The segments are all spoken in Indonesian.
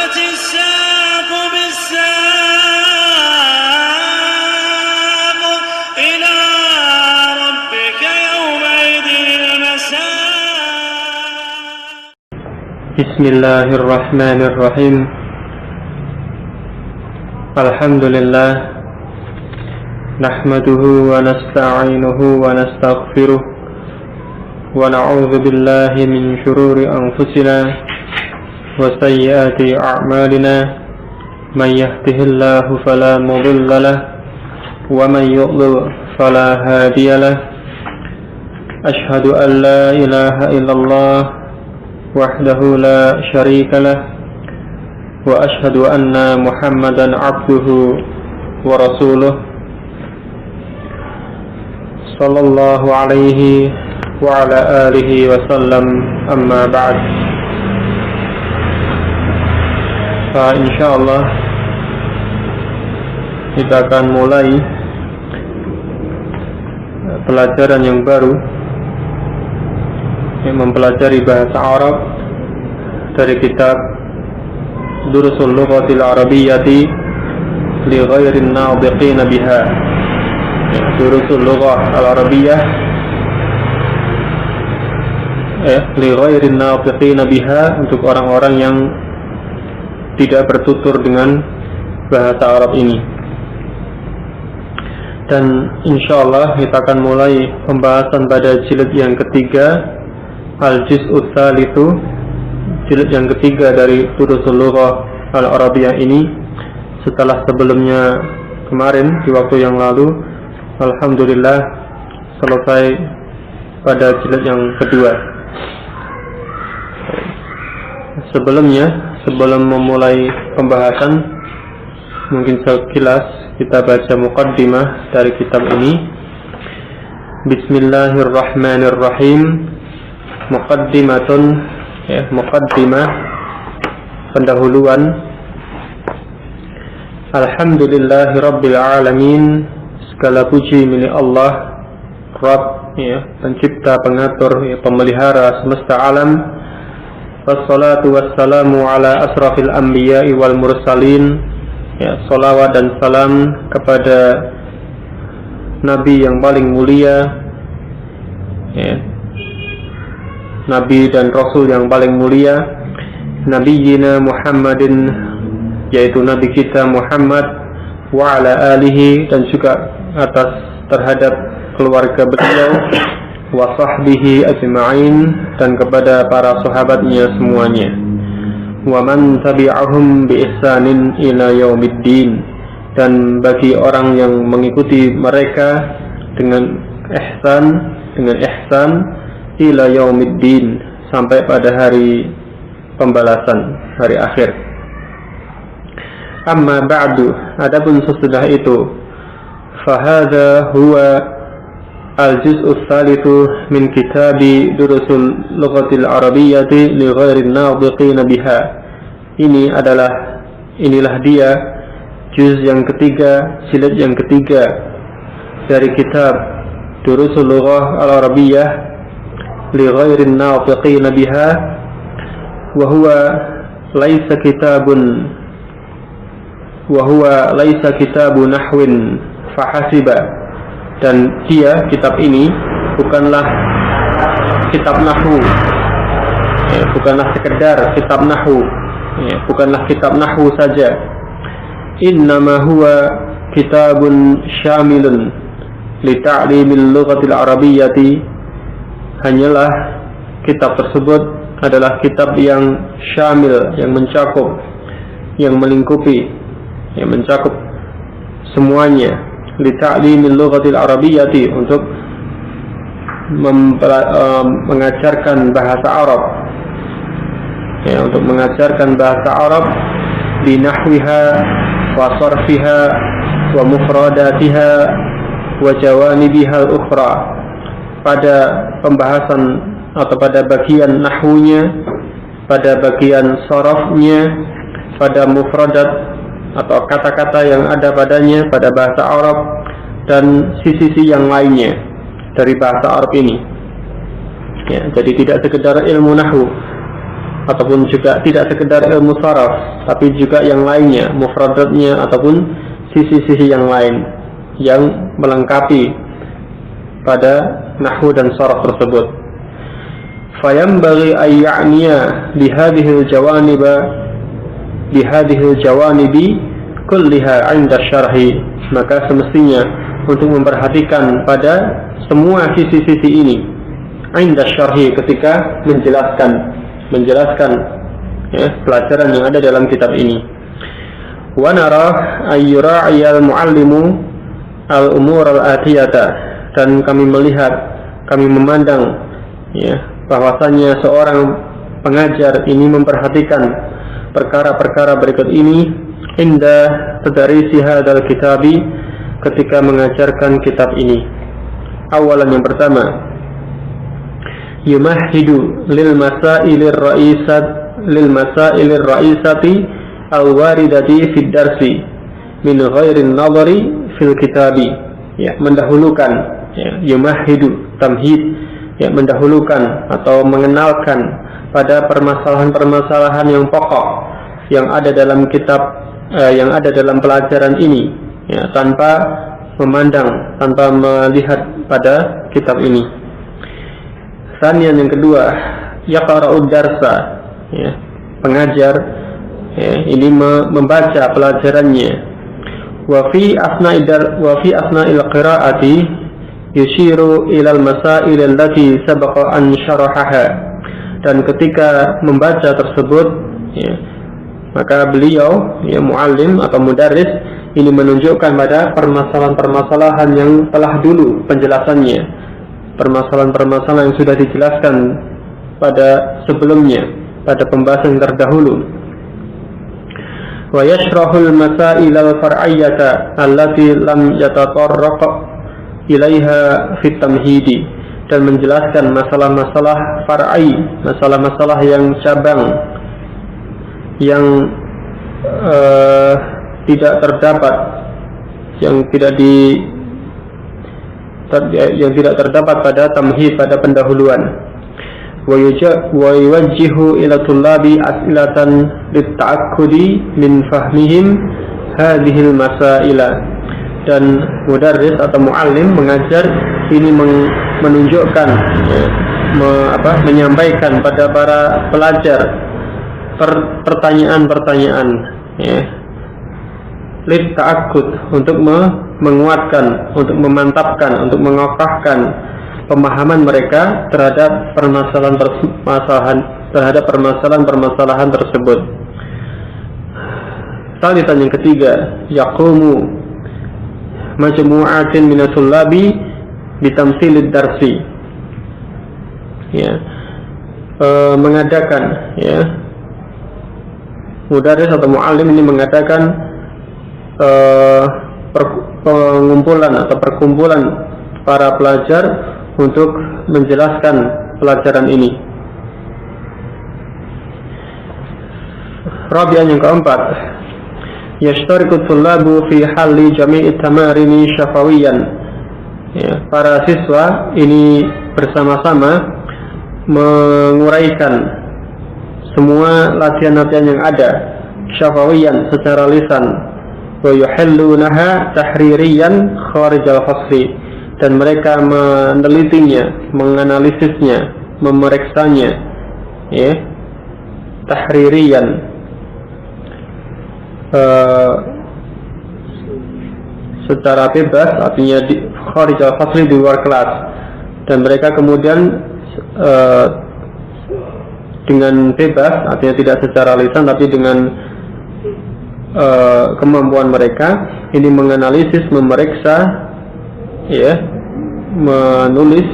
والتفت الساق بالساق إلى ربك يومئذ المساق. بسم الله الرحمن الرحيم. الحمد لله نحمده ونستعينه ونستغفره ونعوذ بالله من شرور أنفسنا وسيئات أعمالنا. من يهده الله فلا مضل له ومن يضلل فلا هادي له. أشهد أن لا إله إلا الله وحده لا شريك له وأشهد أن محمدا عبده ورسوله صلى الله عليه وعلى آله وسلم. أما بعد، insyaallah kita akan mulai pelajaran yang baru, mempelajari bahasa Arab dari kitab Durusul Lughatil Arabiyyati li ghairin nadiqin biha. Durusul Lughah Al-Arabiyyah li ghairin nadiqin biha, untuk orang-orang yang tidak bertutur dengan bahasa Arab ini. Dan insyaallah kita akan mulai pembahasan pada jilid yang ketiga, Al-Juz'u Tsalitsu, jilid yang ketiga dari Durusul Lughah Al-Arabiyyah ini. Setelah sebelumnya kemarin di waktu yang lalu, alhamdulillah selesai pada jilid yang kedua. Sebelum memulai pembahasan, mungkin sekilas kita baca muqaddimah dari kitab ini. Bismillahirrahmanirrahim. Muqaddimah, pendahuluan. Alhamdulillahirabbil alamin. Segala puji milik Allah, Rabb, pencipta, pengatur, pemelihara semesta alam. Wassalatu wassalamu ala asrafil anbiya'i wal mursalin. Salawat dan salam kepada Nabi yang paling mulia, Nabi dan Rasul yang paling mulia, Nabiyina Muhammadin, yaitu Nabi kita Muhammad, wa ala alihi, dan juga terhadap keluarga beliau, wa sahbihi ajma'in, dan kepada para sahabatnya semuanya, wa man tabi'ahum bi ihsanin ila yaumiddin, dan bagi orang yang mengikuti mereka dengan ihsan ila yaumiddin, sampai pada hari pembalasan, hari akhir. Amma ba'du, adapun sesudah itu, fahadha huwa al-juz'u tsalitsu min kitabi Durusul Lughatil Arabiyyati li ghairin nadiqin biha. Inilah dia juz yang ketiga, jilid yang ketiga dari kitab Durusul Lughah Al-Arabiyyah li ghairin nadiqin biha, wa huwa laisa kitabu nahwin fahasiba. Dan kitab ini bukanlah kitab nahwu, bukanlah sekedar kitab nahwu, bukanlah kitab nahwu saja. Innama huwa kitabun syamilun li ta'limil lughatil arabiyyati. Hanyalah kitab tersebut adalah kitab yang syamil, yang mencakup, yang melingkupi, yang mencakup semuanya. Li ta'limil lughatil arabiyyati, untuk mengajarkan bahasa Arab, untuk mengajarkan bahasa Arab, bi nahwiha wa sarfiha wa mufradatiha wa jawanibiha al-ukhra, pada pembahasan atau pada bagian nahwunya, pada bagian sarafnya, pada mufradat atau kata-kata yang ada padanya pada bahasa Arab, dan sisi-sisi yang lainnya dari bahasa Arab ini. Jadi tidak sekedar ilmu nahwu, ataupun juga tidak sekedar ilmu sharaf, tapi juga yang lainnya, mufradatnya ataupun sisi-sisi yang lain yang melengkapi pada nahwu dan sharaf tersebut. Fayambaghi ay ya'niya bihadhihi al-jawanibi kulliha 'inda syarhi, maka semestinya untuk memperhatikan pada semua sisi-sisi ini 'inda syarhi, ketika menjelaskan pelajaran yang ada dalam kitab ini. Wa nara ay yura'iyal muallimu al-umur al-atiyata, dan kami memandang bahwasanya seorang pengajar ini memperhatikan perkara-perkara berikut ini inda tadarisi hadzal kitabi, ketika mengajarkan kitab ini. Awalan, yang pertama, yumahidu lil masailir ra'isati al-waridati fid darsi min ghairi nadhari fil kitabi, mendahulukan, yumahidu tamhid, mendahulukan atau mengenalkan pada permasalahan-permasalahan yang pokok yang ada dalam kitab, yang ada dalam pelajaran ini, tanpa memandang, tanpa melihat pada kitab ini. Sanian, yang kedua, yaqra'ud darsa, pengajar ini membaca pelajarannya. Wa fi asna'il qira'ati yushiru ilal masail allati sabaqa an syarahaha, dan ketika membaca tersebut, maka beliau, muallim atau mudarris, ini menunjukkan pada permasalahan-permasalahan yang telah dulu penjelasannya, permasalahan-permasalahan yang sudah dijelaskan pada sebelumnya, pada pembahasan terdahulu. Wa yashrahul masail al-far'iyyata allati lam yatatarraq ilaiha fit tamhidi, dan menjelaskan masalah-masalah far'i, masalah-masalah yang cabang, yang tidak terdapat, yang tidak terdapat pada tamhid, pada pendahuluan. Wa yuwajjihu ila tullabi as'ilatan litta'akkudi min fahmihim hadhil masaila, dan mudarris atau muallim, mengajar ini menunjukkan, menyampaikan pada para pelajar pertanyaan-pertanyaan, litta'akkud, untuk menguatkan, untuk memantapkan, untuk mengokohkan pemahaman mereka terhadap permasalahan tersebut. Salisan, yang ketiga, yaqumu majmu'atin minatullabi bitamsilid darsi, mengadakan, mudarris atau muallim ini mengadakan pengumpulan atau perkumpulan para pelajar untuk menjelaskan pelajaran ini. Rabi'an, yang keempat, yashtariku tullabu fi halli jami'i tamarini syafawiyan, para siswa ini bersama-sama menguraikan semua latihan-latihan yang ada syafawiyan, secara lisan, wa yuhallunaha tahririyan kharijal fasli, dan mereka menelitinya, menganalisisnya, memeriksanya, tahririyan, secara bebas, artinya kharijal fasli, di luar kelas, dan mereka kemudian dengan bebas, artinya tidak secara lisan tapi dengan kemampuan mereka ini menganalisis, memeriksa, menulis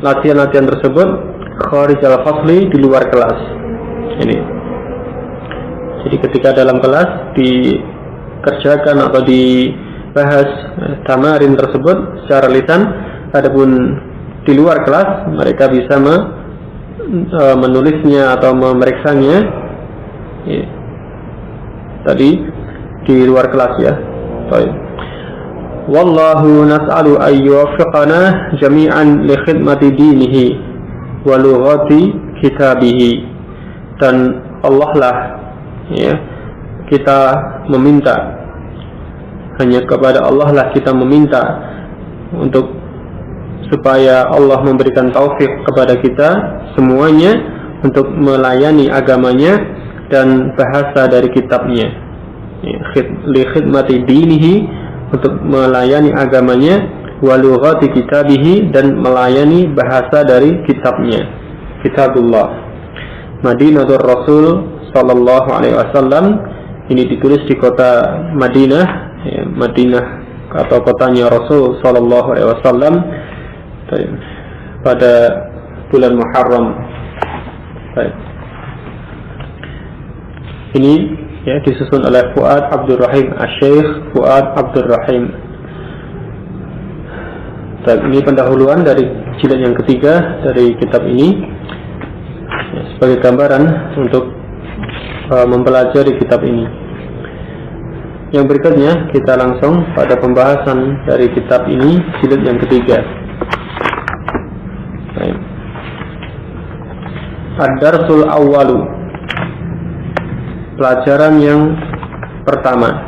latihan-latihan tersebut kharijal fasli, di luar kelas. Ini jadi ketika dalam kelas dikerjakan atau dibahas tamarin tersebut secara lisan, adapun di luar kelas mereka bisa menulisnya atau memeriksanya tadi di luar kelas, Baik. Wallahu nas'alu an yuwaffiqana jami'an li khidmati dinihi wa lughati kitabihi. dan Allah lah ya kita meminta, hanya kepada Allah lah kita meminta untuk supaya Allah memberikan taufik kepada kita semuanya untuk melayani agamanya dan bahasa dari kitabnya, li khidmati dinihi, untuk melayani agamanya, wa lughati kitabihi, dan melayani bahasa dari kitabnya, kitabullah. Madinatul Rasul sallallahu alaihi wasallam, ini ditulis di kota Madinah, ya, Madinah atau kotanya Rasul sallallahu alaihi wasallam pada bulan Muharram. Baik. Ini ya disusun oleh Fuad Abdul Rahim, Asy-Syaikh Fuad Abdul Rahim. Dan ini pendahuluan dari jilid yang ketiga dari kitab ini ya, sebagai gambaran untuk mempelajari kitab ini. Yang berikutnya kita langsung pada pembahasan dari kitab ini, jilid yang ketiga. Ad-Darsul Awwalu, pelajaran yang pertama.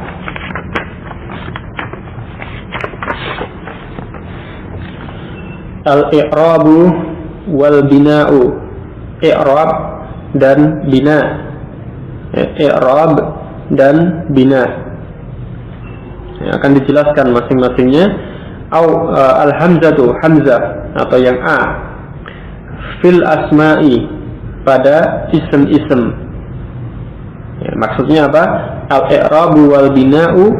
Al-i'rabu wal bina'u, i'rab dan bina, i'rab dan bina ya, akan dijelaskan masing-masingnya. Al-hamzatu, hamzah atau yang a, fil asma'i, pada ism-ism ya, maksudnya apa? Al-i'rabu wal bina'u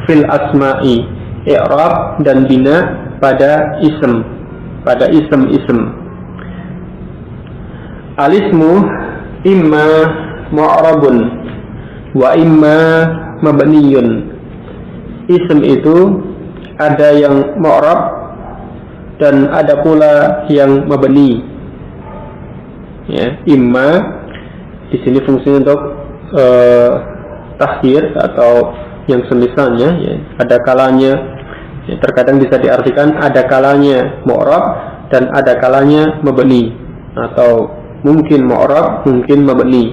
fil asma'i, i'rab dan bina pada ism, pada ism-ism. Al-ismu imma mu'rabun wa imma mabniyun. Ism itu ada yang mu'rab dan ada pula yang mabni. Ya, imma di sini fungsinya untuk takhir atau yang semisalnya ya, ada kalanya ya, terkadang bisa diartikan ada kalanya mu'rab dan ada kalanya mabni, atau mungkin mu'rab mungkin mabni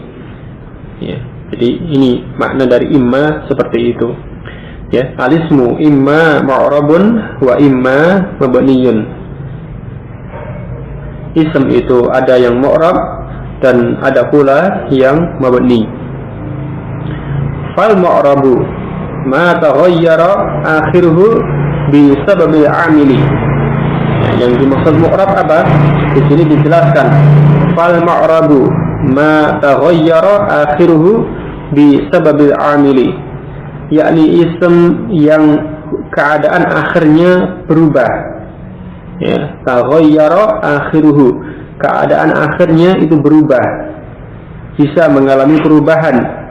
ya. Jadi ini makna dari imma seperti itu ya. Alismu imma mu'rabun wa imma mabniyun. Ism itu ada yang mu'rab dan ada pula yang mabni. Fal mu'rabu ma taghayyara akhiruhu bi sababil amili. Ya, yang dimaksud mu'rab apa? Di sini dijelaskan. Fal mu'rabu ma taghayyara akhiruhu bi sababil amili, yakni ism yang keadaan akhirnya berubah. Ya, taghayyara akhiruhu, keadaan akhirnya itu berubah, bisa mengalami perubahan.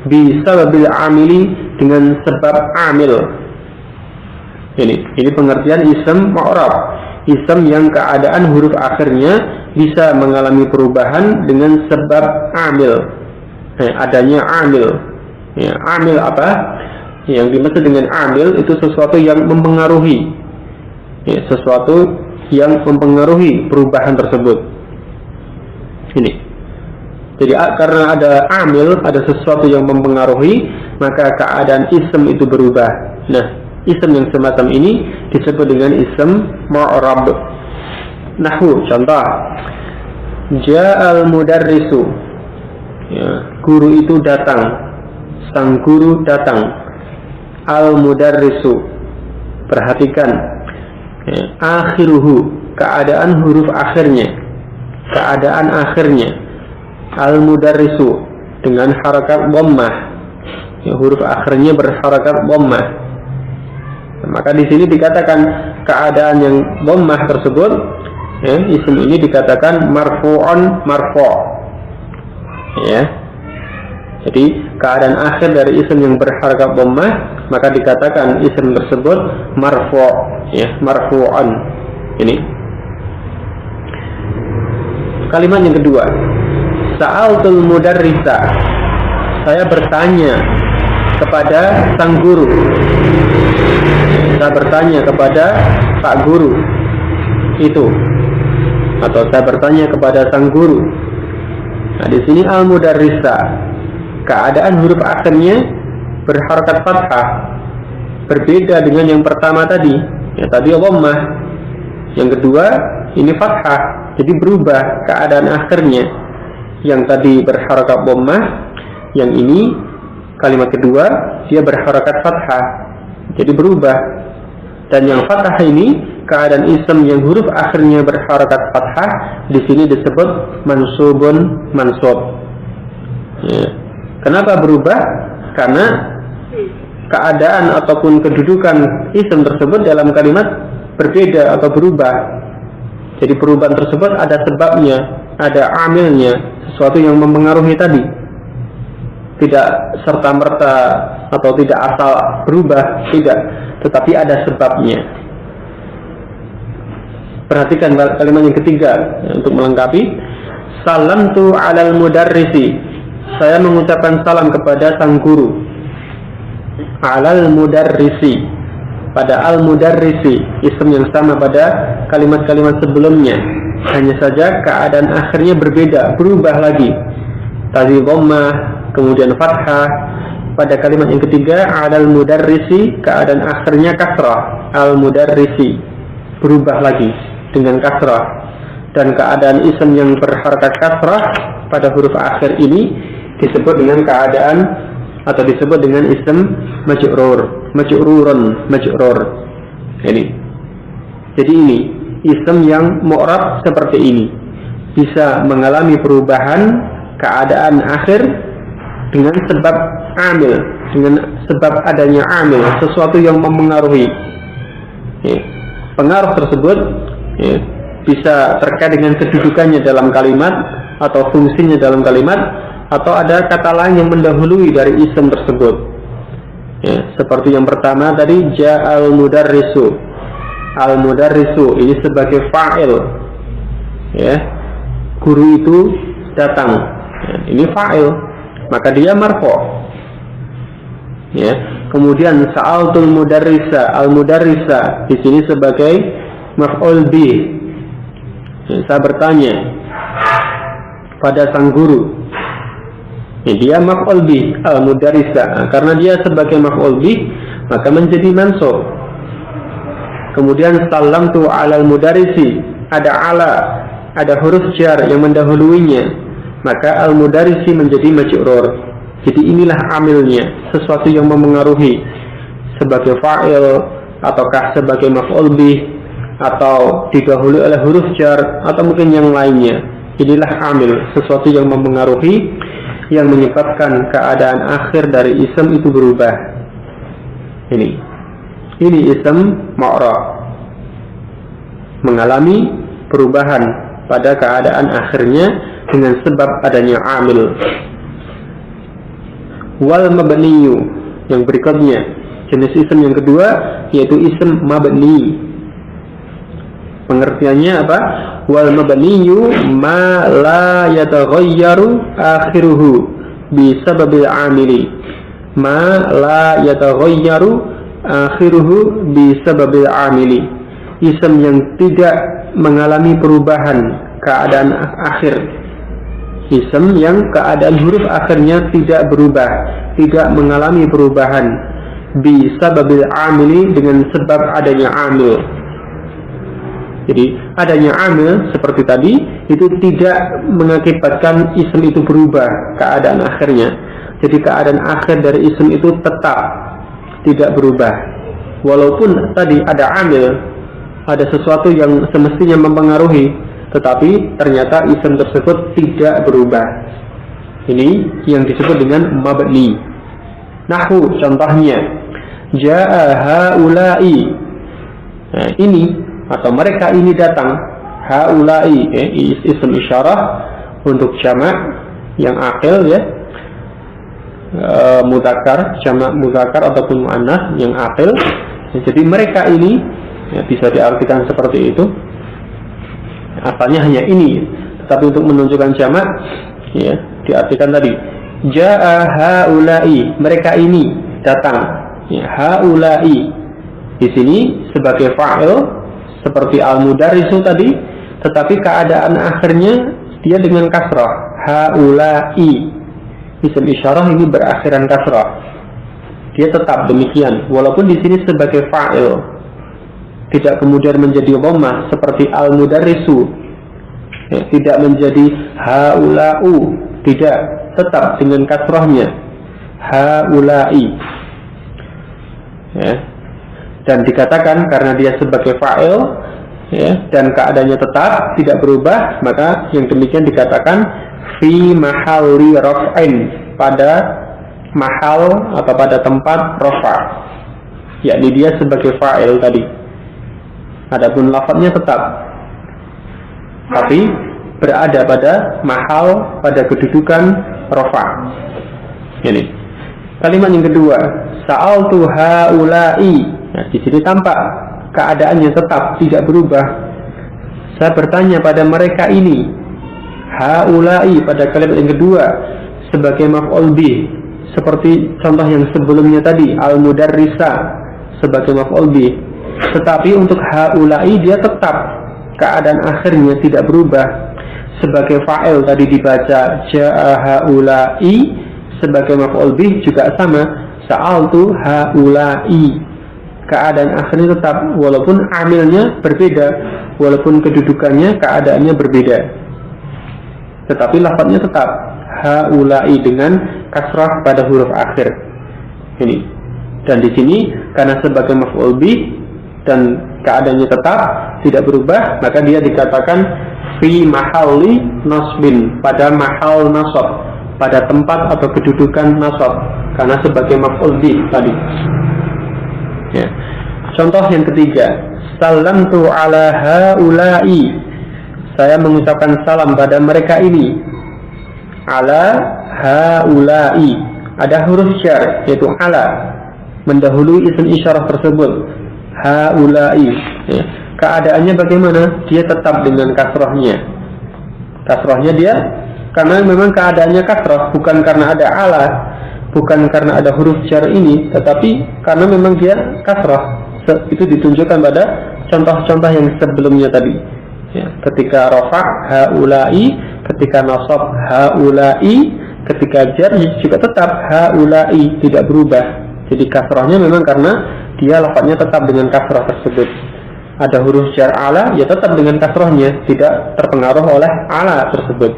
Bisa bil amili, dengan sebab amil. Ini pengertian ism mu'rab, ism yang keadaan huruf akhirnya bisa mengalami perubahan dengan sebab amil. Adanya amil. Ya, amil apa? Yang dimaksud dengan amil itu sesuatu yang mempengaruhi. Ya, sesuatu yang mempengaruhi perubahan tersebut. Ini. Jadi karena ada amil, ada sesuatu yang mempengaruhi, maka keadaan ism itu berubah. Nah, ism yang semacam ini disebut dengan ism mu'rab. Nahwu, contoh. Ja'al mudarrisu. Ya, guru itu datang. Sang guru datang. Al mudarrisu. Perhatikan. Ya, akhiruhu, keadaan huruf akhirnya, keadaan akhirnya. Al mudarrisu dengan harakat dhammah, ya, huruf akhirnya berharakat dhammah. Maka di sini dikatakan keadaan yang dhammah tersebut, ya, isim ini dikatakan marfu'un marfu'. Ya. Jadi keadaan akhir dari isim yang berharakat dhammah, maka dikatakan isim tersebut marfu', ya, marfu'an. Ini kalimat yang kedua. Sa'altul mudarrisa, saya bertanya kepada sang guru. Saya bertanya kepada pak guru itu, atau saya bertanya kepada sang guru. Nah, di sini al-mudarrisa, keadaan huruf akhirnya berharakat fathah, berbeda dengan yang pertama tadi. Ya, tadi dhammah, yang kedua ini fathah, jadi berubah keadaan akhirnya. Yang tadi berharakat dhammah, yang ini kalimat kedua dia berharakat fathah, jadi berubah. Dan yang fathah ini keadaan ism yang huruf akhirnya berharakat fathah, di sini disebut mansubun mansub. Ya. Kenapa berubah? Karena keadaan ataupun kedudukan ism tersebut dalam kalimat berbeda atau berubah. Jadi perubahan tersebut ada sebabnya, ada amilnya, sesuatu yang mempengaruhi tadi. Tidak serta-merta atau tidak asal berubah, tidak, tetapi ada sebabnya. Perhatikan kalimat yang ketiga untuk melengkapi. Salamtu alal mudarrisi, saya mengucapkan salam kepada sang guru. Alal mudarrisi, pada al mudarrisi, isim yang sama pada kalimat-kalimat sebelumnya, hanya saja keadaan akhirnya berbeda, berubah lagi. Tadi dhammah, kemudian fathah. Pada kalimat yang ketiga, alal mudarrisi, keadaan akhirnya kasrah. Al mudarrisi, berubah lagi dengan kasrah. Dan keadaan isim yang berharakat kasrah pada huruf akhir ini disebut dengan keadaan atau disebut dengan isim majrur, majrur. Jadi ini isim yang mu'rab seperti ini, bisa mengalami perubahan keadaan akhir dengan sebab amil, dengan sebab adanya amil, sesuatu yang mempengaruhi. Pengaruh tersebut bisa terkait dengan kedudukannya dalam kalimat atau fungsinya dalam kalimat, atau ada kata lain yang mendahului dari isim tersebut. Seperti yang pertama tadi, ja'al mudarrisu. Al mudarrisu ini sebagai fa'il. Guru itu datang. Ini fa'il, maka dia marfu'. Kemudian sa'altul mudarrisa, al mudarrisa di sini sebagai maf'ul bih. Saya bertanya pada sang guru. Dia maf'ul bih, al mudarrisa. Karena dia sebagai maf'ul bih, maka menjadi mansub. Kemudian salamtu alal mudarrisi, ada ala, ada huruf jar yang mendahuluinya, maka al mudarrisi menjadi majrur. Jadi inilah amilnya, sesuatu yang mempengaruhi, sebagai fa'il ataukah sebagai maf'ul bih, atau didahului oleh huruf jar, atau mungkin yang lainnya. Inilah amil, sesuatu yang mempengaruhi, yang menyebabkan keadaan akhir dari isim itu berubah. Ini isim mu'rab, mengalami perubahan pada keadaan akhirnya dengan sebab adanya amil. Wal mabniyu, yang berikutnya, jenis isim yang kedua yaitu isim mabni. Pengertiannya apa? Wal mabniyu ma la yataghayyaru akhiruhu bisababil amili. Ma la yataghayyaru akhiruhu bisababil amili. Isim yang tidak mengalami perubahan keadaan akhir. Isim yang keadaan huruf akhirnya tidak berubah, tidak mengalami perubahan. Bisababil amili, dengan sebab adanya amil. Jadi adanya amil seperti tadi itu tidak mengakibatkan isim itu berubah keadaan akhirnya. Jadi keadaan akhir dari isim itu tetap tidak berubah. Walaupun tadi ada amil, ada sesuatu yang semestinya mempengaruhi, tetapi ternyata isim tersebut tidak berubah. Ini yang disebut dengan mabni. Nahwu, contohnya, jaa haula'i. Nah, ini atau mereka ini datang. Haula'i isim isyarah untuk jamak yang akil, mudzakkar, jamak mudzakkar ataupun muannas yang akil. Jadi mereka ini bisa diartikan seperti itu. Asalnya hanya ini, tetapi untuk menunjukkan jamak diartikan tadi jaa haula'i, mereka ini datang. Haula'i di sini sebagai fa'il seperti al mudarrisu tadi, tetapi keadaan akhirnya dia dengan kasrah, haula'i. Isim isyarah ini berakhiran kasrah. Dia tetap demikian, walaupun di sini sebagai fa'il, tidak kemudian menjadi dhammah seperti al-mudarrisu, ya, tidak menjadi haula'u, tidak, tetap dengan kasrahnya haula'i, ya. Dan dikatakan karena dia sebagai fa'il, ya, dan keadaannya tetap tidak berubah, maka yang demikian dikatakan fi mahalli raf'in, pada mahal atau pada tempat rafa', yakni dia sebagai fa'il tadi. Adapun lafadznya tetap, tapi berada pada mahal, pada kedudukan rafa'. Ini kalimat yang kedua, sa'altu haula'i. Nah, di sini tampak keadaannya tetap tidak berubah. Saya bertanya pada mereka ini. Haula'i pada kalimat yang kedua sebagai maf'ul bih, seperti contoh yang sebelumnya tadi, al-mudarrisa sebagai maf'ul bih. Tetapi untuk haula'i dia tetap keadaan akhirnya tidak berubah. Sebagai fa'il tadi dibaca ja'a haula'i, sebagai maf'ul bih juga sama, sa'altu haula'i. Keadaan akhirnya tetap, walaupun amilnya berbeda, walaupun kedudukannya, keadaannya berbeda, tetapi lafadznya tetap haula'i dengan kasrah pada huruf akhir. Ini. Dan di sini karena sebagai maf'ul bih dan keadaannya tetap tidak berubah, maka dia dikatakan fi mahalli nasbin, pada mahal nasab, pada tempat atau kedudukan nasab, karena sebagai maf'ul bih tadi. Ya. Contoh yang ketiga, salamtu ala haula'i, saya mengucapkan salam pada mereka ini. Ala haula'i, ada huruf syar yaitu ala mendahului isim isyarah tersebut. Haula'i, ya. Keadaannya bagaimana? Dia tetap dengan kasrahnya. Kasrahnya dia karena memang keadaannya kasrah, bukan karena ada ala, bukan karena ada huruf jar ini, tetapi karena memang dia kasrah. Itu ditunjukkan pada contoh-contoh yang sebelumnya tadi, ya. Ketika rafa' haula'i, ketika nasab haula'i, ketika jar juga tetap haula'i, tidak berubah. Jadi kasrahnya memang karena dia lafadznya tetap dengan kasrah tersebut. Ada huruf jar ala, ya tetap dengan kasrahnya, tidak terpengaruh oleh ala tersebut.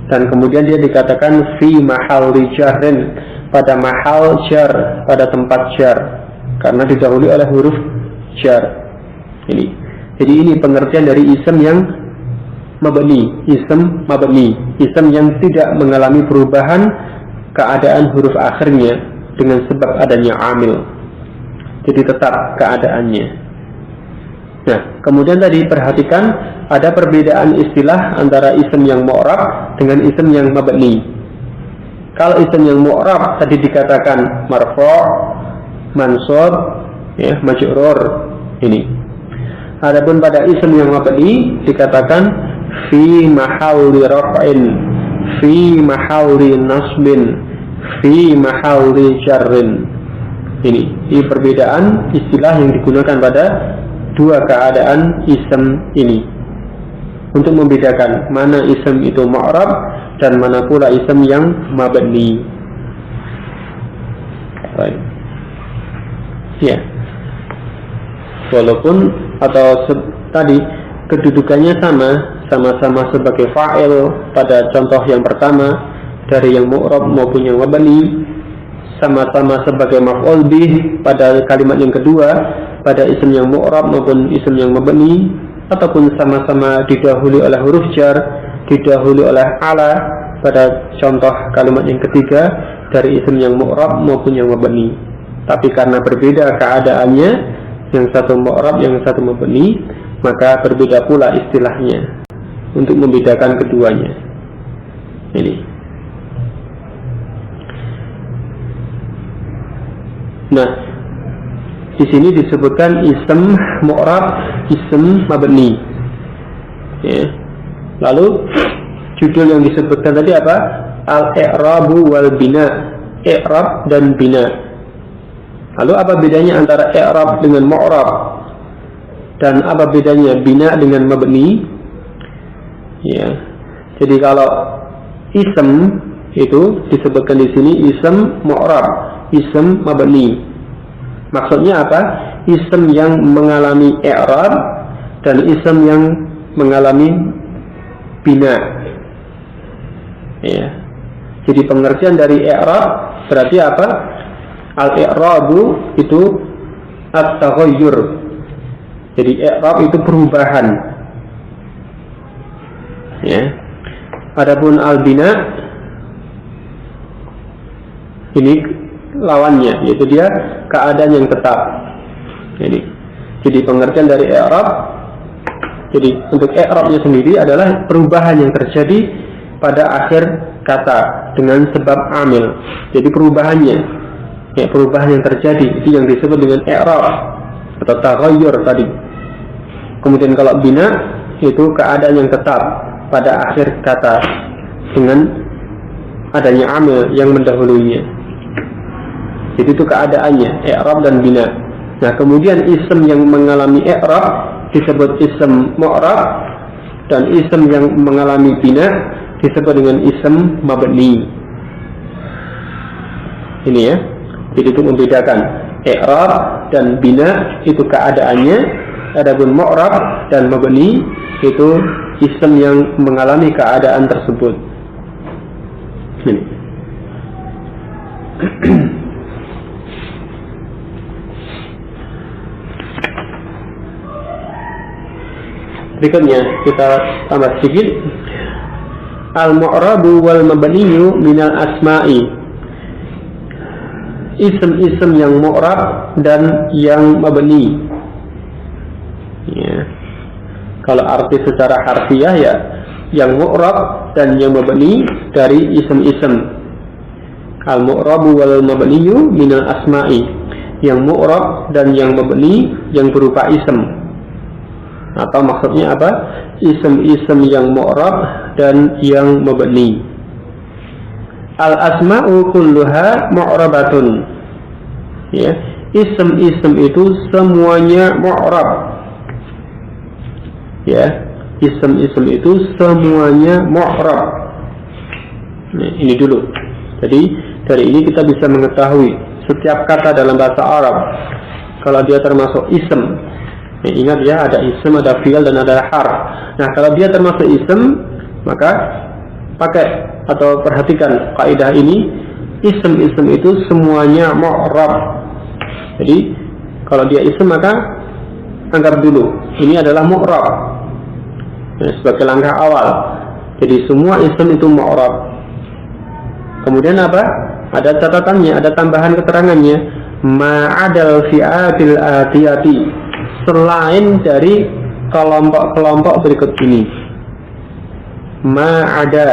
Dan kemudian dia dikatakan fi mahalli jarrin, pada mahal jar, pada tempat jar, karena didahului oleh huruf jar. Ini. Jadi ini pengertian dari isim yang mabni, isim mabni, isim yang tidak mengalami perubahan keadaan huruf akhirnya dengan sebab adanya amil. Jadi tetap keadaannya. Nah, kemudian tadi perhatikan ada perbedaan istilah antara isim yang mu'rab dengan isim yang mabni. Kalau isim yang mu'rab tadi dikatakan marfu', mansub, ya, majrur. Ini. Adapun pada isim yang mabni dikatakan fi mahalli raf'in, fi mahalli nasbin, fi mahalli jarrin. Ini perbedaan istilah yang digunakan pada dua keadaan isim ini untuk membedakan mana isim itu mu'rab dan mana pula isim yang mabni. Baik. Ya. Walaupun atau tadi kedudukannya sama-sama sebagai fa'il pada contoh yang pertama dari yang mu'rab maupun yang mabni, sama-sama sebagai maf'ul bih pada kalimat yang kedua pada isim yang mu'rab maupun isim yang mabni, ataupun sama-sama didahului oleh huruf jar, didahului oleh ala pada contoh kalimat yang ketiga dari isim yang mu'rab maupun yang mabni. Tapi karena berbeda keadaannya, yang satu mu'rab, yang satu mabni, maka berbeda pula istilahnya untuk membedakan keduanya. Ini. Nah, di sini disebutkan isim mu'rab, isim mabni. Ya. Lalu judul yang disebutkan tadi apa? Al-i'rabu wal bina, i'rab dan bina. Lalu apa bedanya antara i'rab dengan mu'rab? Dan apa bedanya bina dengan mabni? Ya. Jadi kalau ism itu disebutkan di sini ism mu'rab, ism mabni. Maksudnya apa? Ism yang mengalami i'rab dan ism yang mengalami bina. Ya. Jadi pengertian dari i'rab berarti apa? Al-i'rabu itu at-taghayyur. Jadi i'rab itu perubahan. Ya. Adapun al-bina ini lawannya, yaitu dia keadaan yang tetap. Jadi pengertian dari i'rab, jadi untuk i'rabnya sendiri adalah perubahan yang terjadi pada akhir kata dengan sebab amil. Jadi perubahannya, ya, perubahan yang terjadi itu yang disebut dengan i'rab atau taghayyur tadi. Kemudian kalau bina itu keadaan yang tetap pada akhir kata dengan adanya amil yang mendahulunya. Jadi itu keadaannya, i'rab dan bina. Nah, kemudian ism yang mengalami i'rab disebut ism mu'rab, dan ism yang mengalami bina disebut dengan ism mabni. Ini ya. Jadi itu membedakan i'rab dan bina itu keadaannya, adapun mu'rab dan mabni itu ism yang mengalami keadaan tersebut. Ini. Berikutnya kita tambah sedikit. Al-mu'rabu wal mabniyu minal asma'i. Ism-ism yang mu'rab dan yang mabni. Ya. Kalau arti secara harfiah ya, yang mu'rab dan yang mabni dari ism-ism. Al-mu'rabu wal mabniyu minal asma'i. Yang mu'rab dan yang mabni yang berupa ism. Atau maksudnya apa? Ism-ism yang mu'rab dan yang mabni. Al-asma'u kulluha mu'rabatun. Ya, ism-ism itu semuanya mu'rab. Ya, ism-ism itu semuanya mu'rab. Nah, ini dulu. Jadi dari ini kita bisa mengetahui setiap kata dalam bahasa Arab kalau dia termasuk ism. Nah, ingat ya, ada ism, ada fi'il dan ada harf. Nah, kalau dia termasuk ism, maka pakai atau perhatikan kaidah ini, ism-ism itu semuanya mu'rab. Jadi kalau dia ism maka anggap dulu ini adalah mu'rab. Nah, sebagai langkah awal. Jadi semua ism itu mu'rab. Kemudian apa? Ada catatannya, ada tambahan keterangannya. Ma'adal fi'atil atiyati, selain dari kelompok-kelompok berikut ini. Ma'ada,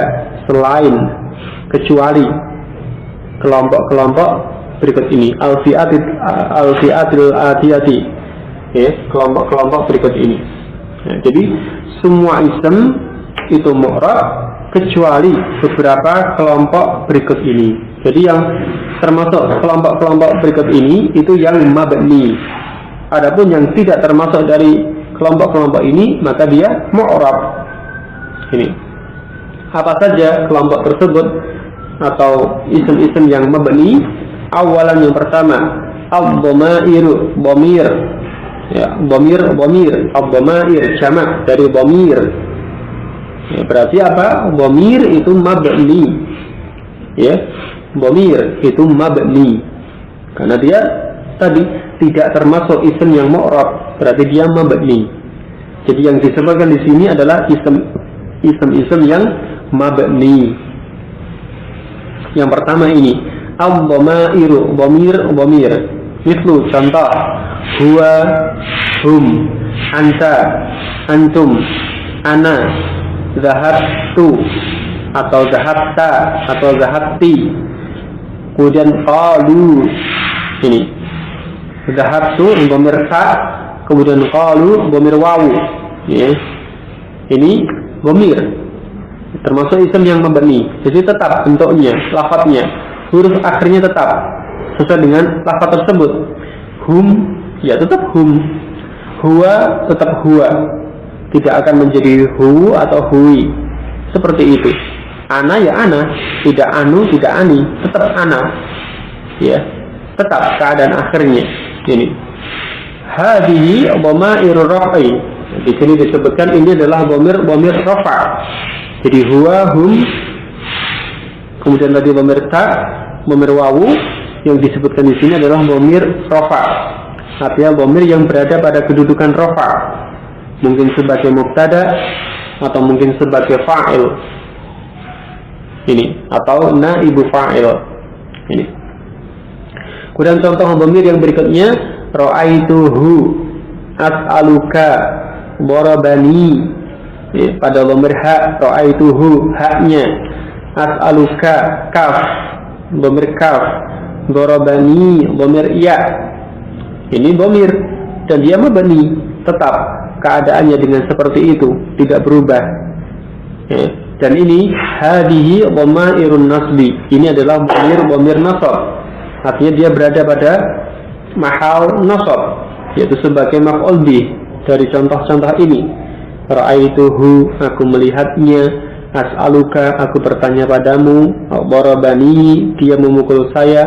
selain, kecuali kelompok-kelompok berikut ini. Al-fi'atil atiyati, ya, kelompok-kelompok berikut ini. Nah, jadi semua ism itu mu'rab kecuali beberapa kelompok berikut ini. Jadi yang termasuk kelompok-kelompok berikut ini itu yang mabni. Adapun yang tidak termasuk dari kelompok-kelompok ini maka dia mu'rab. Ini. Apa saja kelompok tersebut atau isim-isim yang mabni? Awalan yang pertama, ad-dhamairu, dhamir. Ya, dhamir, ad-dhamair jamak dari dhamir. Ya, berarti apa? Dhamir itu mabni. Ya, dhamir itu mabni. Karena dia tadi tidak termasuk isim yang mu'rab, berarti dia mabni. Jadi yang disebutkan di sini adalah isim yang mabni. Yang pertama ini al-dhamairu, dhamir. Mislu contoh, huwa, hum, anta, antum, ana, zahabtu atau zahabta atau zahabti. Kemudian qalu, ini zahabtu dhamir ta, kemudian qalu dhamir wawu. Ya. Ini dhamir termasuk isim yang mabni. Jadi tetap bentuknya, lafadznya, huruf akhirnya tetap sesuai dengan lafadz tersebut. Hum, ya tetap hum. Huwa tetap huwa. Tidak akan menjadi hu atau hui. Seperti itu. Ana ya ana, tidak anu, tidak ani, tetap ana. Ya, tetap keadaan akhirnya. Ini. Hadhihi dhamairur raf'i. Di sini disebutkan ini adalah dhamir rafa'. Jadi huwa, hum, kemudian tadi dhamir ta, dhamir wawu yang disebutkan di sini adalah dhamir rafa'. Artinya dhamir yang berada pada kedudukan rafa'. Mungkin sebagai mubtada atau mungkin sebagai fa'il. Ini atau naibu fa'il. Ini. Kemudian contoh dhamir yang berikutnya, ra'aituhu, as'aluka, darabani. Pada dhamir ha, ra'aituhu, haknya, as'aluka, kaf, dhamir kaf, darabani, dhamir ya. Ini dhamir dan dia mabni, tetap keadaannya dengan seperti itu, tidak berubah. Dan ini hadhihi dhamairun nasbi. Ini adalah dhamir nasab. Artinya dia berada pada mahal nasab, yaitu sebagai maf'ul bih dari contoh-contoh ini. Ra'aituhu, aku melihatnya. As'aluka, aku bertanya padamu. Darabani, dia memukul saya.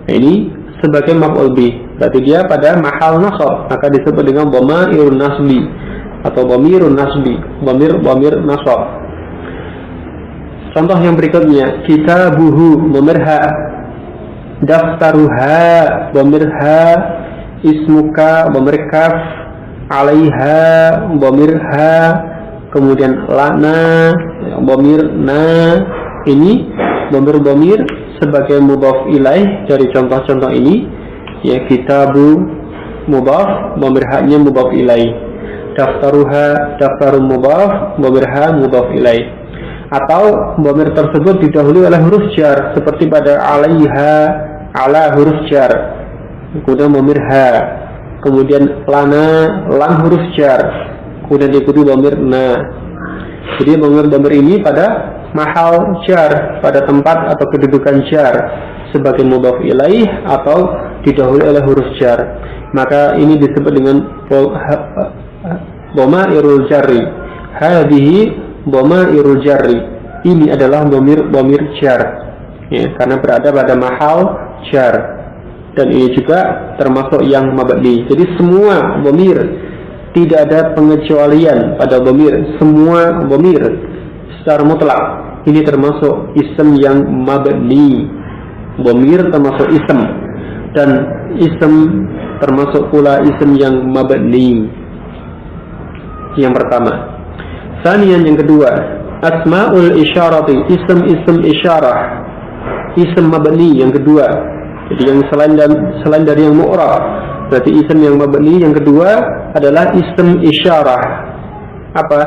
Ini sebagai maf'ul bih. Berarti dia pada mahal nasab, maka disebut dengan dhamairun nasbi atau dhamirun nasbi, dhamir nasab. Contoh yang berikutnya, kitabuhu, dhamir ha, daftaruha, dhamir ha, ismuka, dhamir kaf, alaiha, dhamir ha, kemudian lana, dhamir na. Ini dhamir sebagai mudhaf ilaih dari contoh-contoh ini. Ya, kitabu mudhaf, dhamir ha-nya mudhaf ilaih. Daftaruha, daftarun mudhaf, dhamir ha mudhaf ilaih. Atau dhamir tersebut didahului oleh huruf jar seperti pada alaiha, ala huruf jar, kemudian dhamir ha, kemudian lana, lam huruf jar, kemudian diikuti dhamir na. Jadi dhamir ini pada mahal jar, pada tempat atau kedudukan jar sebagai mudhaf ilaih atau didahului oleh huruf jar. Maka ini disebut dengan dhamairul jarri. Hadhihi dhamairul jarri. Ini adalah dhamir jar, ya, karena berada pada mahal jar. Dan ini juga termasuk yang mabni. Jadi semua dhamir, tidak ada pengecualian pada dhamir. Semua dhamir secara mutlak ini termasuk ism yang mabni. Dhamir termasuk ism, dan ism termasuk pula ism yang mabni. Yang pertama. Sanian, yang kedua, asmaul isyarati, ism isyarah, ism mabni yang kedua. Jadi yang selain dari yang mu'rab, berarti ism yang mabni yang kedua adalah ism isyarah. Apa?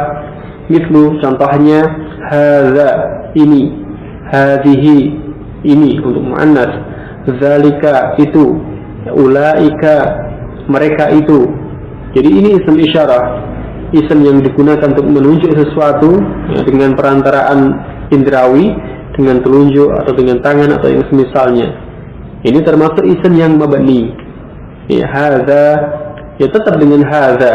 Mislu, contohnya hadza, ini, hadhihi, ini untuk muannas, zalika, itu, ulaika, mereka itu. Jadi ini ism isyarah, ism yang digunakan untuk menunjuk sesuatu, ya, dengan perantaraan indrawi, dengan telunjuk atau dengan tangan atau yang semisalnya. Ini termasuk ism yang mabni. Ya, hadza, ya tetap dengan hadza.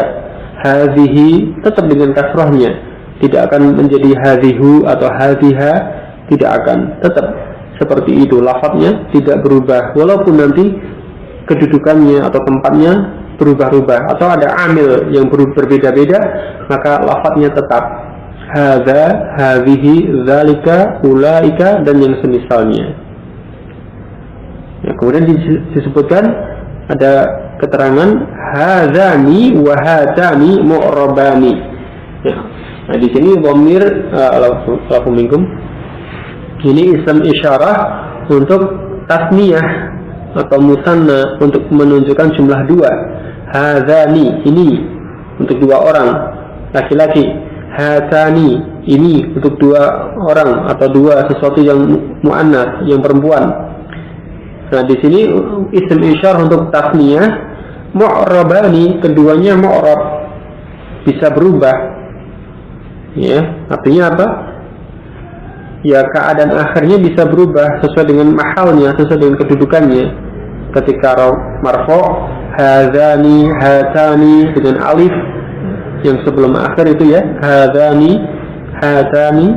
Hadhihi tetap dengan kasrahnya, tidak akan menjadi hadhihu atau hadhiha, tidak akan, tetap seperti itu, lafadznya tidak berubah walaupun nanti kedudukannya atau tempatnya berubah-ubah atau ada amil yang berbeda-beda, maka lafadznya tetap hadza, hadhihi, dzalika, ulaika, dan yang semisalnya. Ya, kemudian disebutkan ada keterangan hadzani wa hatani mu'rabani. Ya, nah di sini dhamir alafu minkum, ini ism isyarah untuk tasniyah atau musanna, untuk menunjukkan jumlah dua. Hadzani, ini untuk dua orang laki-laki. Hatani, ini untuk dua orang atau dua sesuatu yang muannas, yang perempuan. Nah di sini ism isyarah untuk tasniyah, mu'rabani, keduanya mu'rab, bisa berubah. Ya, artinya apa? Ya, keadaan akhirnya bisa berubah sesuai dengan mahalnya, sesuai dengan kedudukannya. Ketika marfu', hadzani, hatani dengan alif yang sebelum akhir itu, ya, hadzani, hatani.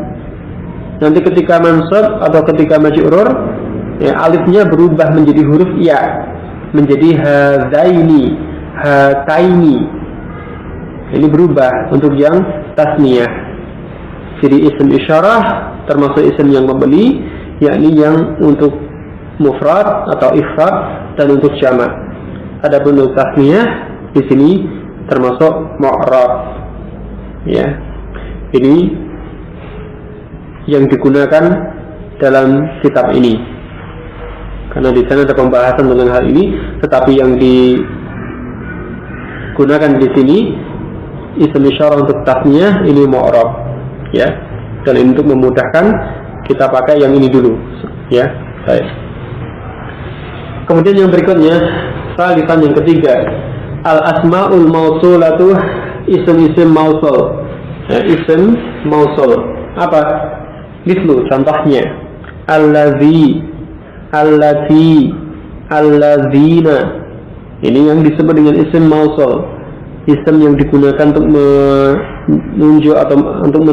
nanti ketika mansab atau ketika majrur, ya, alifnya berubah menjadi huruf ya, menjadi hadaini, hataini. Ini berubah untuk yang tasniyah. Jadi isim isyarah termasuk isim yang mabni, yakni yang untuk mufrad atau ifrad dan untuk jamak. Adapun untuk tasniyah di sini termasuk mu'rab. Ya. Ini yang digunakan dalam kitab ini. Karena di sana ada pembahasan tentang hal ini, tetapi yang digunakan di sini isim isyarah untuk tasniyah ini mu'rab, ya. Dan untuk memudahkan kita pakai yang ini dulu, ya. Baik. Kemudian yang berikutnya, salisan yang ketiga, al asmaul mausulatu, isim-isim mausul. Ya, isim mausul. Apa? Mislu, contohnya, allazi, allati, allazina. Ini yang disebut dengan isim mausul, isim yang digunakan untuk menunjuk atau untuk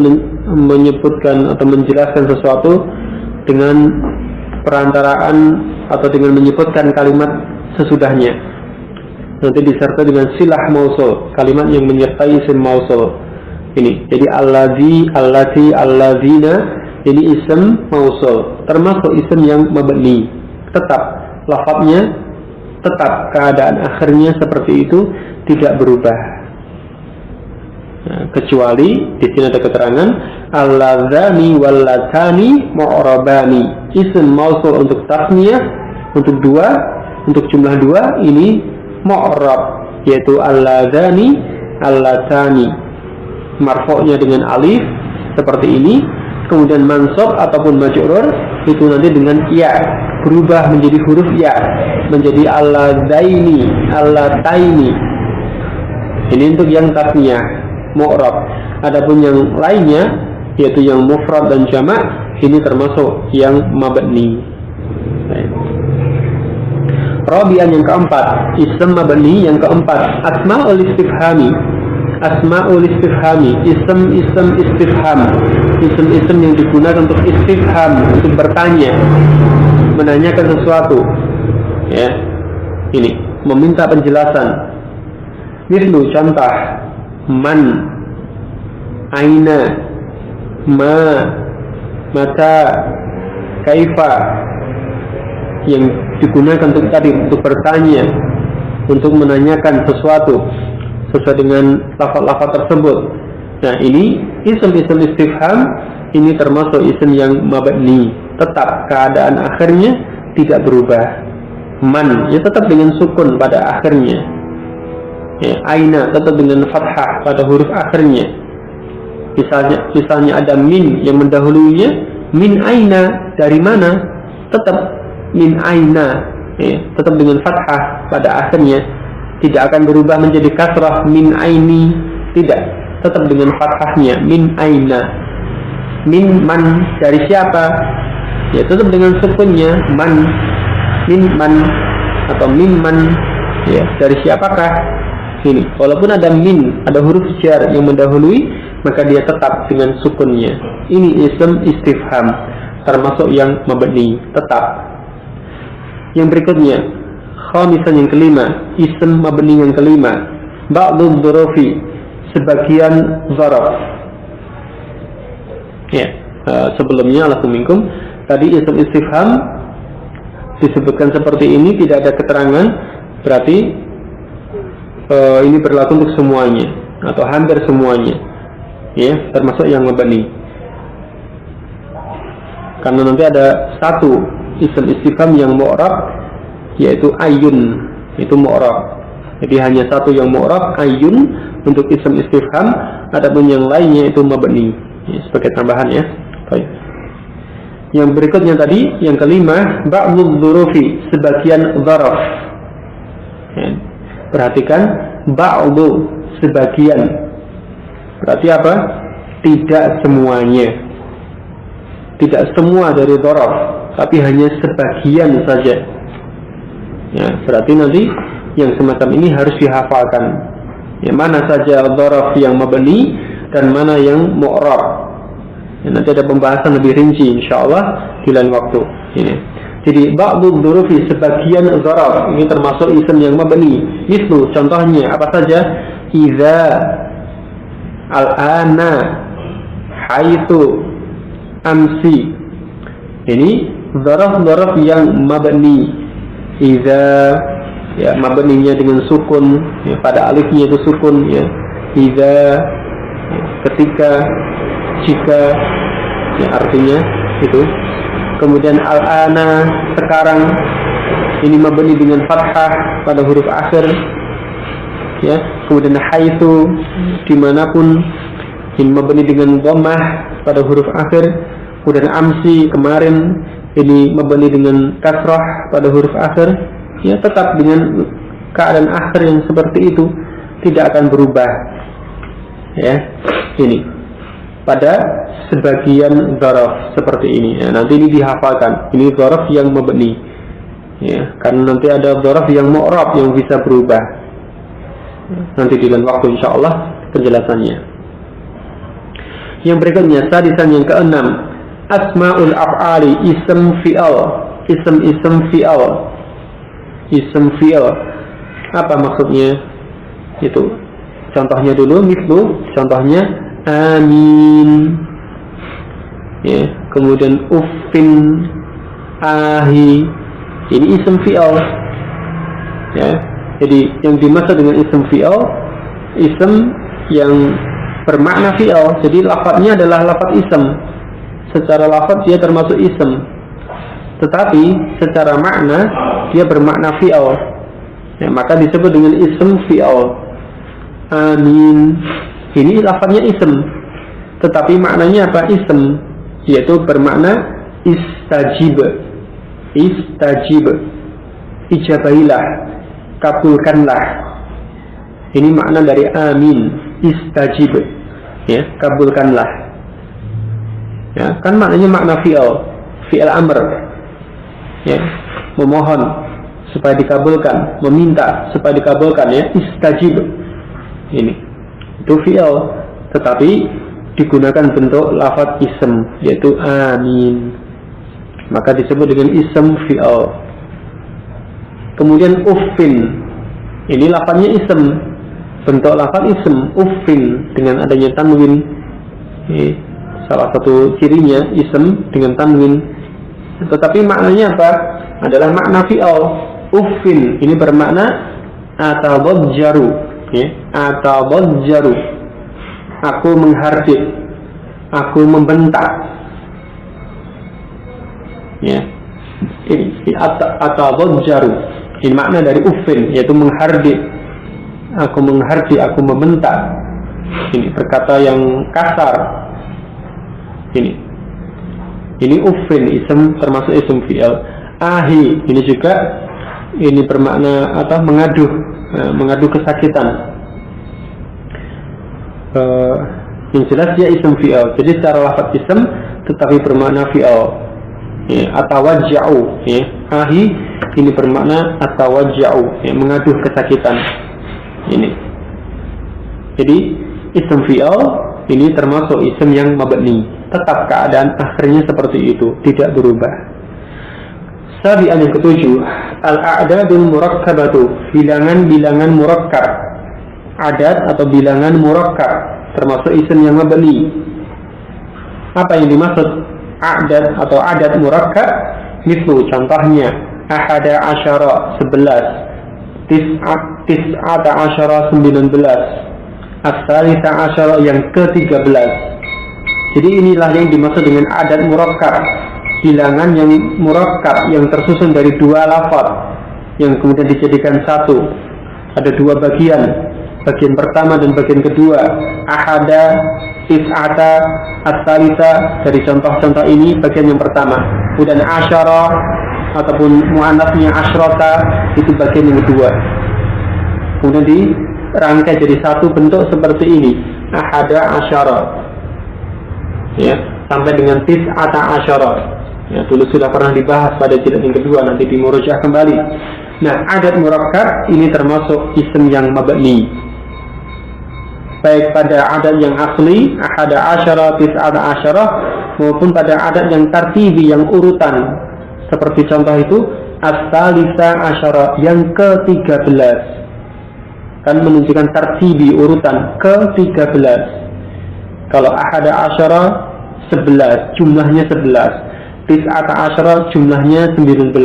menyebutkan atau menjelaskan sesuatu dengan perantaraan atau dengan menyebutkan kalimat sesudahnya. Nanti disertai dengan silah mausul, kalimat yang menyertai isim mausul. Ini, jadi allazi, allati, allazina, ini isim mausul, termasuk isim yang mabni. Tetap lafadznya, tetap keadaan akhirnya seperti itu, tidak berubah. Nah, kecuali di sini ada keterangan alladzani wallatani mu'rabani. Isim mausul untuk tasniyah, untuk dua, untuk jumlah dua, ini mu'rab, yaitu alladzani, allatani. Marfu'nya dengan alif seperti ini, kemudian mansab ataupun majrur itu nanti dengan ya, berubah menjadi huruf ya, menjadi alladzaini, allataini. Ini untuk yang tasniyah, mu'rab. Adapun yang lainnya, yaitu yang mufrad dan jamak, ini termasuk yang mabni. Rabi'an yang keempat, isim mabni yang keempat, asma'ul istifhami. Asma'ul istifhami, isim-isim istifham, isim-isim yang digunakan untuk istifham, untuk bertanya, menanyakan sesuatu, ya. Ini meminta penjelasan. Mislu, contoh, man, aina, ma, mata, kaifa, yang digunakan untuk tadi, untuk bertanya, untuk menanyakan sesuatu sesuai dengan lafaz-lafaz tersebut. Nah, ini isim-isim istifham, ini termasuk isim yang mabni, tetap keadaan akhirnya tidak berubah. Man, ya tetap dengan sukun pada akhirnya, ya. Aina tetap dengan fathah pada huruf akhirnya. Misalnya ada min yang mendahulunya, min aina, dari mana, tetap min aina, ya, tetap dengan fathah pada akhirnya, tidak akan berubah menjadi kasrah min aini, tidak, tetap dengan fathahnya min aina. Min man, dari siapa, ya tetap dengan sukunnya man, min man atau min man, ya dari siapakah. Ini walaupun ada min, ada huruf jar yang mendahului, maka dia tetap dengan sukunnya. Ini isim istifham, termasuk yang mabni, tetap. Yang berikutnya, khamisan yang kelima, isim mabni yang kelima, ba'dul dzurufi, sebagian zaraf. Ya, sebelumnya alakumingkum tadi isim istifham disebutkan seperti ini, tidak ada keterangan, berarti ini berlaku untuk semuanya atau hampir semuanya, ya, termasuk yang mabni. Karena nanti ada satu isim istifham yang mu'rab, yaitu ayun, itu mu'rab. Jadi hanya satu yang mu'rab, ayun, untuk isim istifham. Adapun yang lainnya itu mabni, ya, sebagai tambahan, ya. Baik. Yang berikutnya tadi, yang kelima, ba'dul dzurufi, sebagian dzaraf. Ya. Perhatikan, ba'du, sebagian. Berarti apa? Tidak semuanya. Tidak semua dari dzaraf, tapi hanya sebagian saja. Ya, berarti nanti yang semacam ini harus dihafalkan. Ya, mana saja dzaraf yang mabni dan mana yang mu'rab. Nanti ada pembahasan lebih rinci insyaallah di lain waktu. Ini. Jadi ba'dhu dzurufi, sebagian dzaraf, ini termasuk isim yang mabni. Mislu, contohnya apa saja? Idza, al-ana, haitsu, amsi. Ini dzaraf-dzaraf yang mabni. Idza, ya mabninya dengan sukun, ya, pada alifnya itu sukun, ya. Idza, ya, ketika, jika, ya, artinya itu. Kemudian al-ana, sekarang, ini mabni dengan fathah pada huruf akhir, ya. Kemudian haitsu, dimanapun, ini mabni dengan dhammah pada huruf akhir. Kemudian amsi, kemarin, ini mabni dengan kasrah pada huruf akhir, ya, tetap dengan keadaan akhir yang seperti itu, tidak akan berubah, ya. Ini pada sebagian dzaraf seperti ini, ya. Nanti ini dihafalkan, ini dzaraf yang mabni, ya, karena nanti ada dzaraf yang mu'rab yang bisa berubah. Nanti di lain waktu insyaallah penjelasannya. Yang berikutnya, sadisan yang keenam, asmaul af'ali, ism fi'al, ism fi'al, ism fi'al. Apa maksudnya? Itu contohnya dulu, mislu, contohnya amin, ya, kemudian uffin, ahi, ini ism fi'al, ya. Jadi yang dimaksud dengan ism fi'al, ism yang bermakna fi'al. Jadi lafadznya adalah lafadz ism. Secara lafadz dia termasuk ism, tetapi secara makna dia bermakna fi'al, ya, maka disebut dengan ism fi'al. Amin, ini lafadznya ism, tetapi maknanya apa? Ism, yaitu bermakna istajib, istajib, ijabahilah, kabulkanlah. Ini makna dari amin, istajib, ya, kabulkanlah. Ya, kan maknanya makna fi'al, fi'al amr, ya, memohon supaya dikabulkan, meminta supaya dikabulkan, ya, istajib. Ini itu fi'al, tetapi digunakan bentuk lafadz ism, yaitu amin, maka disebut dengan ism fi'al. Kemudian uffin, ini lafadznya ism, bentuk lafadz ism, uffin, dengan adanya tanwin. Ini salah satu cirinya ism dengan tanwin, tetapi maknanya apa? Adalah makna fi'al. Uffin ini bermakna atadajjaru, ya, atadajjaru, aku menghardik, aku membentak, ya. Ini atadajjaru, ini makna dari uffin, yaitu menghardik, aku menghardik, aku membentak. Ini berkata yang kasar. Ini uffin, ism, termasuk ism fi'al. Ahi, ini juga ini bermakna apa? Mengadu kesakitan. Yang jelas dia ism fi'al. Jadi secara lafaz ism tetapi bermakna fi'al. Ya, atawajja'u, ya. Ahi ini bermakna atawajja'u, ya, mengadu kesakitan. Ini. Jadi ism fi'al ini termasuk ism yang mabni, tetap keadaan akhirnya seperti itu, tidak berubah. Sabi'an yang ketujuh, al-a'dadul murakkabatu, bilangan-bilangan murakkab. Adat atau bilangan murakkab termasuk isim yang mabni. Apa yang dimaksud a'dad atau adat murakkab? Mislu, contohnya ahada asyara 11, tis'ata asyara 19, as-salisa asyara yang ke-13. Jadi inilah yang dimaksud dengan adat murakkab, bilangan yang murakkab yang tersusun dari dua lafaz yang kemudian dijadikan satu. Ada dua bagian, bagian pertama dan bagian kedua. Ahada, tis'ata, as-salisa, dari contoh-contoh ini bagian yang pertama. Kemudian asyara ataupun muannasnya asyrata, itu bagian yang kedua. Kemudian dirangkai jadi satu bentuk seperti ini, ahada asyara, ya, sampai dengan tis'ata asyara. Ya, dulu sudah pernah dibahas pada jilid yang kedua, nanti dimurojaah kembali. Nah, adat murakkab ini termasuk isim yang mabni. baik pada adat yang asli ahada asyara, tis'ata asyara, maupun pada adat yang tartibi, yang urutan. Seperti contoh itu as-salisa asyara, yang ke-13, kan menunjukkan tartibi, urutan ke-13. Kalau ahada asyara 11, jumlahnya 11. Tis'ata asyara, jumlahnya 19,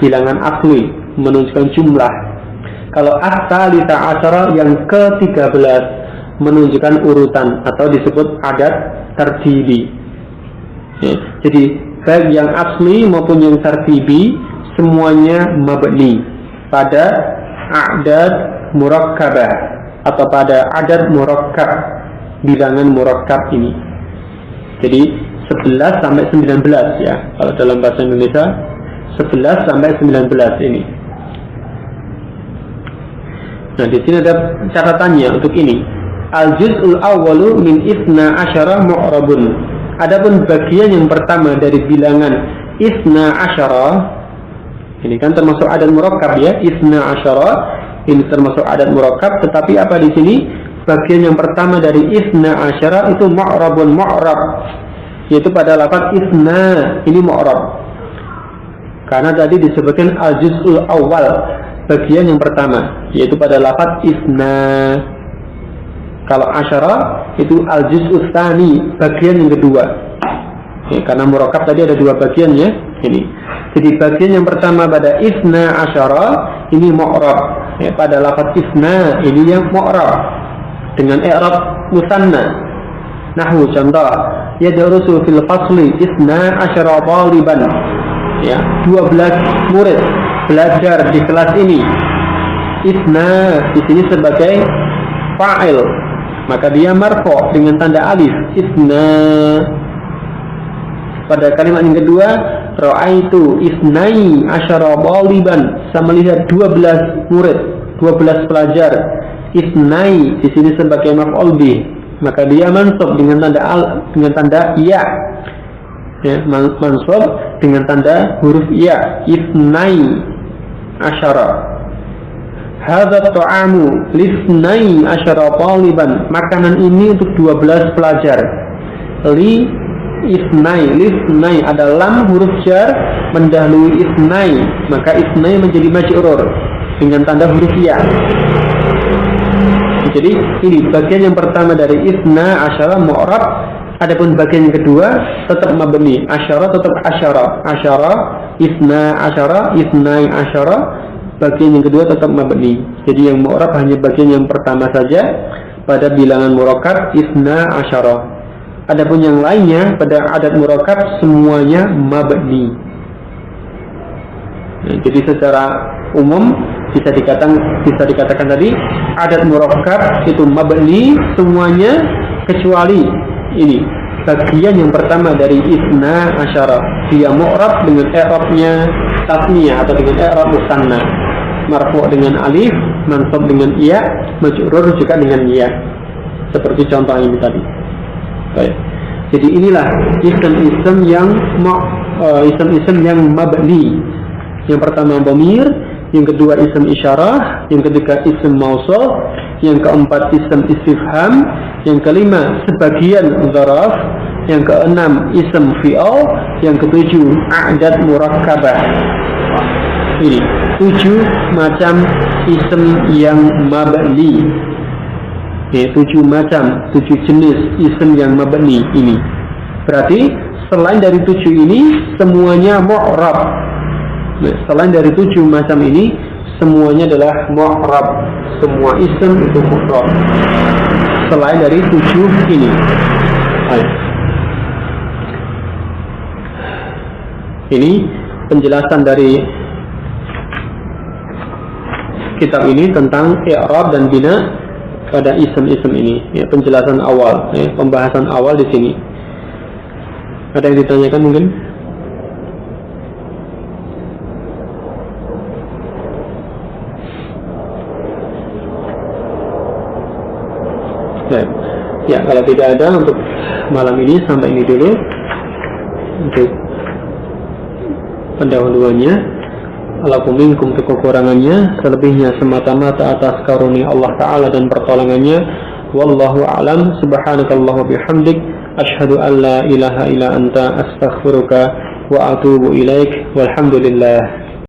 bilangan asli, menunjukkan jumlah. Kalau as-salisa asyara, yang ke-13, menunjukkan urutan atau disebut adat tartibi. Jadi baik yang asli maupun yang tartibi semuanya mabni pada adat murakkabah atau pada adat murakkab, bilangan murakkab ini. Jadi 11 sampai 19 ya, kalau dalam bahasa Indonesia 11 sampai 19 ini. Nah, di sini ada catatannya untuk ini. Al-juz'ul awwalu min isna asyara mu'rabun. Adapun bagian yang pertama dari bilangan isna asyara, ini kan termasuk adat murakkab ya, isna asyara ini termasuk adat murakkab, tetapi apa di sini? Bagian yang pertama dari isna asyara itu mu'rabun, mu'rab, yaitu pada lafaz isna ini mu'rab. Karena tadi disebutkan al-juz'ul awal, bagian yang pertama, yaitu pada lafaz isna. Kalau asyara itu al-juz'ul tsani, bagian yang kedua. Karena murakkab tadi ada dua bagian ya, ini. Jadi bagian yang pertama pada isna asyara ini mu'rab. Pada lafaz isna ini yang mu'rab dengan i'rab musanna. Nahwu contoh, yadrusu fil fasli isna asyara taliban. Ya, 12 murid belajar di kelas ini. Isna di sini sebagai fa'il, maka dia marfu' dengan tanda alif, isna. Pada kalimat yang kedua, ra'aitu isnai asyara taliban, saya melihat 12 murid, 12 pelajar. Isnai di sini sebagai maf'ul bih, maka dia mansub dengan tanda ya. Ya, mansub dengan tanda huruf ya, isnai asyara. Hadza ta'amu lisnai asyara taliban, makanan ini untuk 12 pelajar. Li isnai, lisnai ada lam huruf jar mendahului isnai, maka isnai menjadi majrur dengan tanda huruf ya. Jadi ini bagian yang pertama dari isna asyara mu'rab. Adapun bagian yang kedua tetap mabni, asyara tetap asyara, asyara, isna asyara, isnai asyara. Bagian yang kedua tetap mabni. Jadi yang mu'rab hanya bagian yang pertama saja pada bilangan murakkab isna asyara. Adapun yang lainnya pada adat murakkab semuanya mabni. Jadi secara umum bisa dikatakan tadi adat murakkab itu mabni semuanya kecuali ini bagian yang pertama dari isna asyara, dia mu'rab dengan i'rabnya tasniyah atau dengan i'rab musanna, marfu' dengan alif, mansub dengan iya, majrur juga dengan iya, seperti contoh ini tadi. Baik. Jadi inilah isim-isim yang mabni. Yang pertama dhamir, yang kedua isim isyarah, yang ketiga isim mausul, yang keempat isim istifham, yang kelima sebagian dzaraf, yang keenam isim fi'il, yang ketujuh a'dad murakkabah. Ini 7 macam isim yang mabni. 7 macam, 7 jenis isim yang mabni ini. Berarti selain dari 7 ini semuanya mu'rab. Selain dari 7 macam ini semuanya adalah mu'rab. Semua isim itu mu'rab selain dari 7 ini. Ini penjelasan dari kitab ini tentang i'rab dan bina pada isim-isim ini. Ya, penjelasan awal, pembahasan awal di sini. Ada yang ditanyakan mungkin? Ya, kalau tidak ada untuk malam ini sampai ini dulu untuk pendahuluannya. Alakum minkum, kekurangannya selebihnya semata-mata atas karunia Allah Ta'ala dan pertolongannya. Wallahu a'lam. Subhanakallahumma bihamdik asyhadu an la ilaha illa anta astaghfiruka wa atubu ilaik. Walhamdulillah.